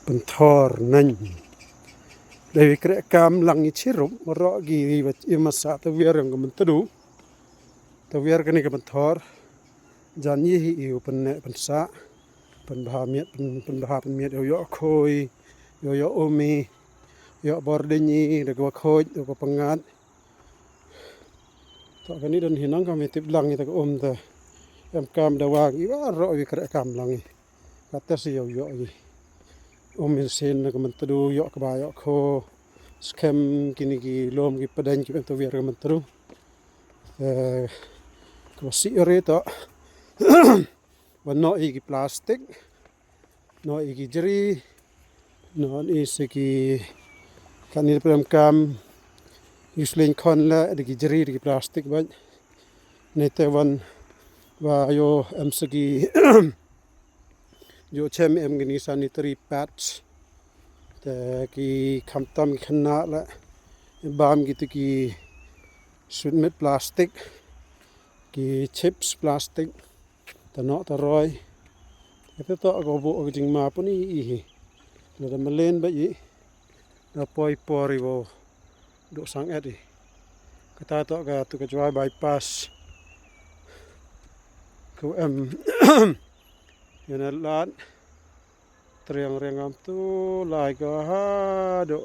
bentar nan dari kerekam lang ichirum rogi imasa tawiar yang kementadu tawiar kani kementor janji iu pen pensa penbahamiat penmiat yo khoi yo omi yo bordenyi dego khoi dego pengat tak kani dan hinang kami tip lang ita ta kam dawang iwa ro wi kerekam lang kata si yo omi sen na kementadu yo kebayo kho scam kini ki lom ki padan ki tawiar kementadu Kasi ito, wano iki plastik, no iki jeri, no iki kanil kam yusling kon la iki jeri iki plastik ban. Nete wan wa yo segi yo chem gini sanitary pads, te ki kamtam kena la bam gitu ki sunmet plastik. Ki chips plastik tanok taroy ito to go jing ma puni ihi la malen ba yi na poi pori wo do sang edi kata to ga tu ka bypass ku yana lat triang rengam tu lai ga ha do